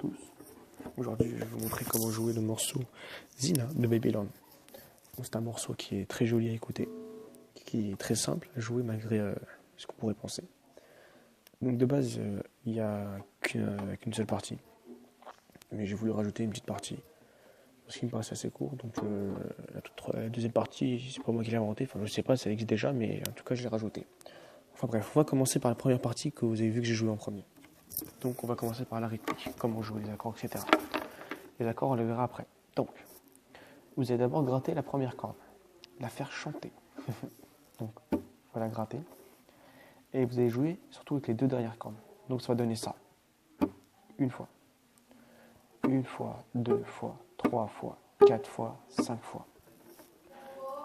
tous. Aujourd'hui, je vais vous montrer comment jouer le morceau Zina de Babylon. C'est un morceau qui est très joli à écouter, qui est très simple à jouer malgré ce qu'on pourrait penser. Donc de base, il n'y a qu'une seule partie, mais j'ai voulu rajouter une petite partie parce qu'il me paraissait assez court. Donc la deuxième partie, c'est pas moi qui l'ai inventé. Enfin, je sais pas, ça existe déjà, mais en tout cas, je l'ai rajouté. Enfin bref, on va commencer par la première partie que vous avez vu que j'ai joué en premier. Donc on va commencer par la rythmique, comment jouer les accords, etc. Les accords, on les verra après. Donc, vous allez d'abord gratter la première corde, la faire chanter. Donc, voilà, gratter. Et vous allez jouer surtout avec les deux dernières cordes. Donc ça va donner ça. Une fois, deux fois, trois fois, quatre fois, cinq fois.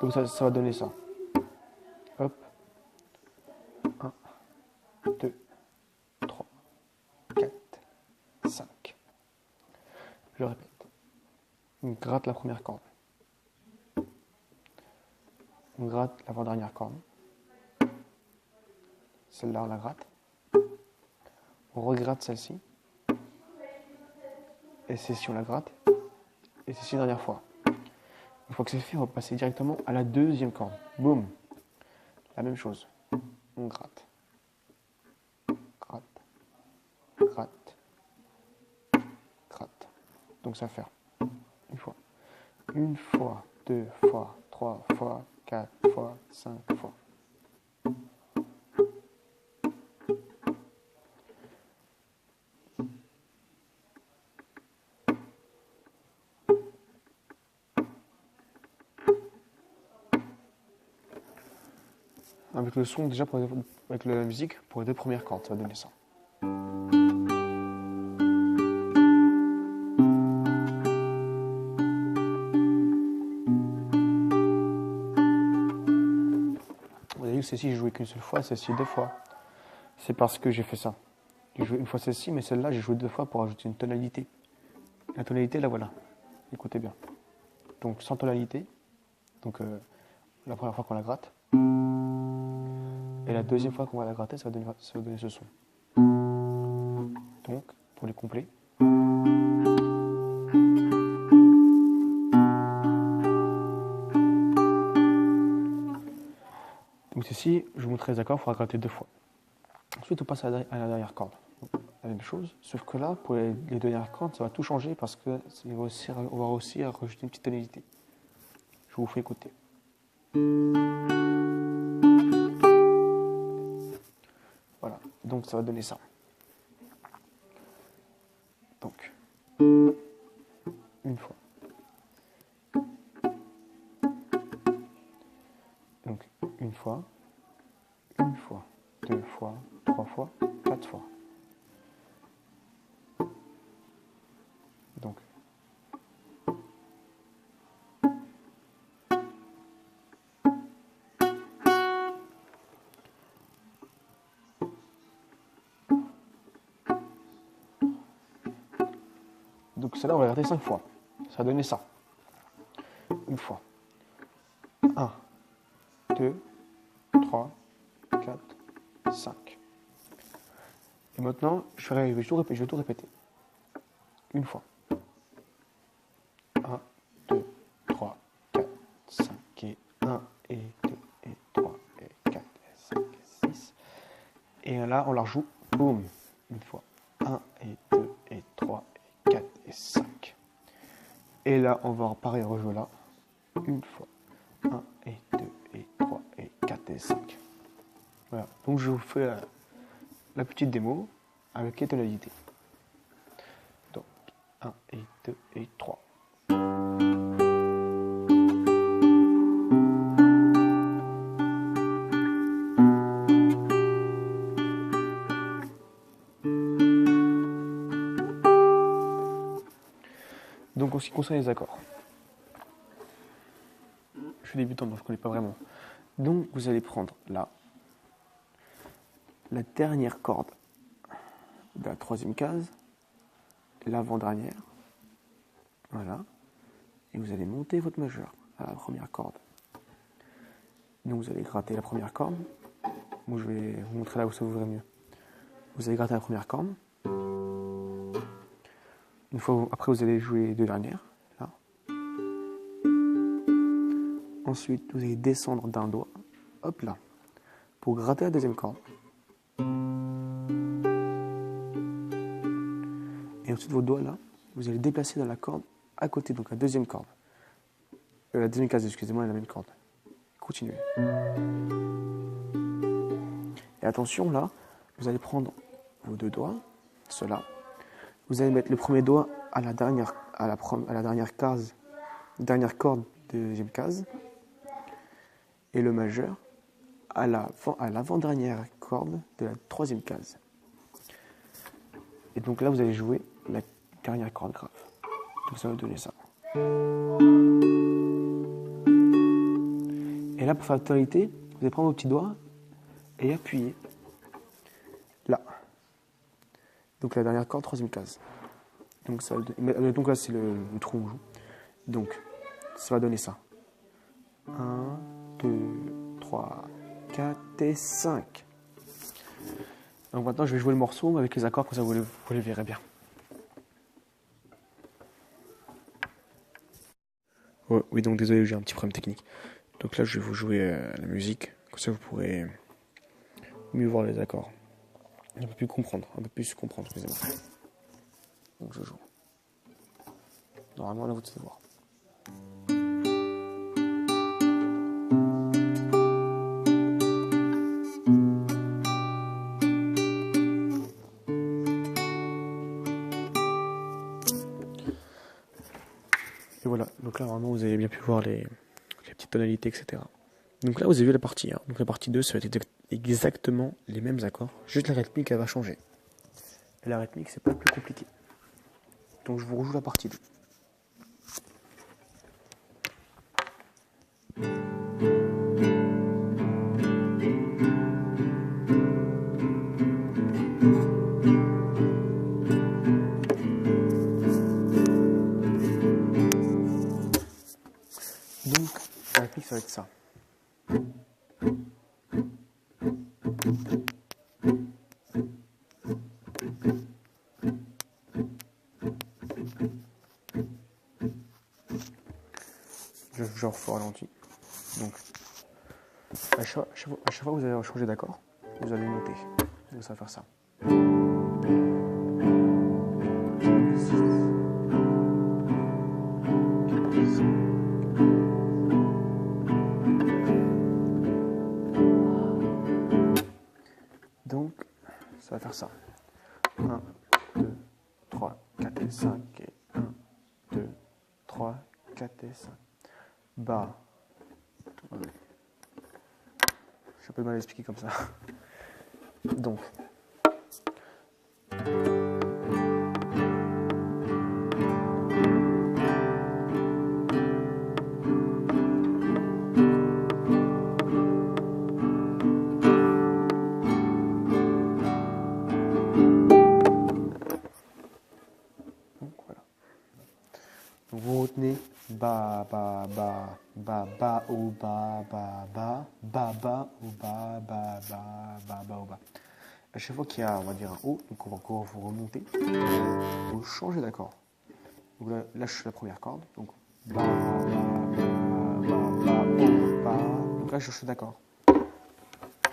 Donc ça va donner ça. Hop. 1, 2, 3, 4, 5. Je répète. On gratte la première corde. On gratte l'avant-dernière corde. Celle-là, on la gratte. On regratte celle-ci. Et celle-ci, on la gratte. Et celle-ci, dernière fois. Une fois que c'est fait, on va passer directement à la deuxième corde. Boum. La même chose. On gratte. Gratte. Gratte. Gratte. Donc ça va faire une fois. Une fois, deux fois, trois fois, quatre fois, cinq fois. Avec le son, déjà, avec la musique, pour les deux premières cordes, ça va donner ça. Vous avez vu que celle-ci, j'ai joué qu'une seule fois, celle-ci deux fois. C'est parce que j'ai fait ça. J'ai joué une fois celle-ci, mais celle-là, j'ai joué deux fois pour ajouter une tonalité. La tonalité, la voilà. Écoutez bien. Donc, sans tonalité. Donc, la première fois qu'on la gratte. Et la deuxième fois qu'on va la gratter, ça va donner ce son. Donc, pour les complets. Donc ceci, je vous montre les accords, il faudra gratter deux fois. Ensuite, on passe à la dernière corde. La même chose, sauf que là, pour les dernières cordes, ça va tout changer parce qu'on va aussi rajouter une petite tonalité. Je vous fais écouter. Voilà, donc ça va donner ça. Donc, une fois. Donc, une fois, deux fois, trois fois, quatre fois. Donc, celle-là, on va la gratter 5 fois. Ça va donner ça. Une fois. 1, 2, 3, 4, 5. Et maintenant, je vais tout répéter. Une fois. 1, 2, 3, 4, 5. Et 1, et 2, et 3, et 4, et 5, et 6. Et là, on la rejoue. Boum. Une fois. 1, et 2, et 3, et 4, et 5. Et là, on va pareil rejouer là. Une fois. 1, et 2, et 3, et 4, et 5. Voilà. Donc, je vous fais la petite démo avec les tonalités. Donc, 1, et 2, et 3. Donc, en ce qui concerne les accords, je suis débutant, donc je ne connais pas vraiment. Donc, vous allez prendre là, la dernière corde de la troisième case, l'avant-dernière, voilà, et vous allez monter votre majeur à la première corde. Donc, vous allez gratter la première corde. Moi, je vais vous montrer là où ça vous verrez mieux. Vous allez gratter la première corde. Une fois, après, vous allez jouer les deux dernières, là. Ensuite, vous allez descendre d'un doigt, hop là, pour gratter la deuxième corde. Et ensuite, vos doigts là, vous allez déplacer dans la corde à côté, donc la deuxième corde. La deuxième case, excusez-moi, la même corde. Continuez. Et attention, là, vous allez prendre vos deux doigts, ceux-là. Vous allez mettre le premier doigt à la dernière case, dernière corde de deuxième case, et le majeur à l'avant-dernière corde de la troisième case. Et donc là, vous allez jouer la dernière corde grave. Donc ça va donner ça. Et là, pour faire la tonalité, vous allez prendre vos petits doigts et appuyer là. Donc la dernière corde, troisième case. Donc là, c'est le trou où on joue. Donc, ça va donner ça. 1, 2, 3, 4 et 5. Donc maintenant, je vais jouer le morceau avec les accords, pour ça vous les verrez bien. Oh, oui, donc désolé, j'ai un petit problème technique. Donc là, je vais vous jouer la musique, comme ça vous pourrez mieux voir les accords. Un peu plus comprendre, excusez-moi. Donc je joue. Normalement, là, vous devez voir. Et voilà, donc là, vraiment, vous avez bien pu voir les petites tonalités, etc. Donc là, vous avez vu la partie 1. Donc la partie 2, ça va être exactement les mêmes accords, juste la rythmique, elle va changer. Et la rythmique, c'est pas le plus compliqué. Donc je vous rejoue la partie 2. Donc, la rythmique, ça va être ça. Je refais ralenti. Donc, à chaque fois que vous allez changer d'accord, vous allez monter. Donc, ça va faire ça. Donc, ça va faire ça. 1, 2, 3, 4 et 5. Et 1, 2, 3, 4 et 5. Bas. Je suis un peu mal expliqué comme ça. Donc. Vous retenez ba ba ba ba ba ou ba ba ba ba ba ou ba ba ba ba ba ou ba. À chaque fois qu'il y a, on va dire un haut, donc on va encore vous remonter, vous changez d'accord. Donc là, je suis la première corde, donc ba ba ba ba ba ou ba. Donc là, je suis d'accord.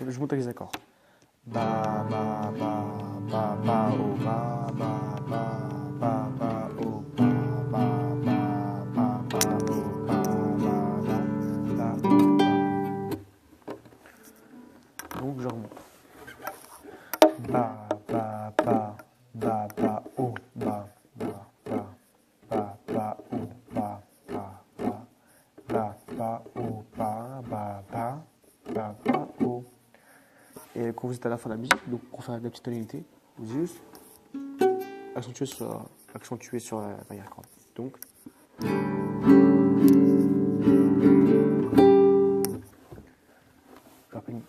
Je monte avec les accords. Ba ba ba ba ba ou ba ba ba ba ba ou ba. Donc je remonte. Ba ba ba ba ba oh ba ba ba ba ba oh ba ba ba ba ba oh ba ba ba ba ba oh. Et quand vous êtes à la fin de la musique, donc pour faire la petite tonalité, vous juste accentuer sur la dernière corde. Donc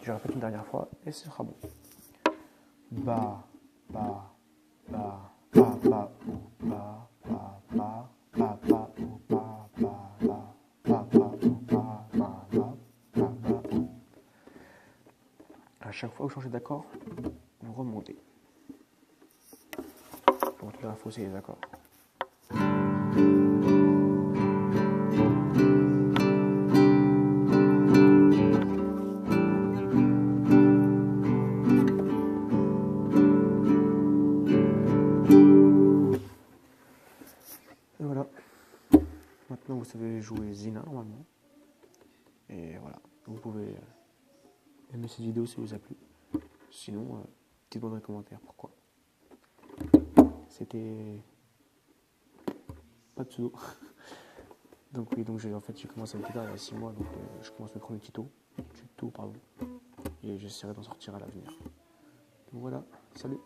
je répète une dernière fois et ce sera bon. Ba, ba, ba, ba, ba, ou, ba, ba, ba, ba, ba, ou, ba, ba, ba, ba, ba, ou, ba, ba, ba, ba, ba, ou. À chaque fois que vous changez d'accord, vous remontez. Pour retenir la fausse et les accords. Et voilà. Maintenant, vous savez jouer Zina normalement. Et voilà. Vous pouvez aimer cette vidéo si elle vous a plu. Sinon, dites-moi dans les commentaires pourquoi. C'était pas de pseudo. Donc oui, donc j'ai commencé à me guitare il y a 6 mois, donc je commence mes premiers tutos, et j'essaierai d'en sortir à l'avenir. Donc voilà, salut.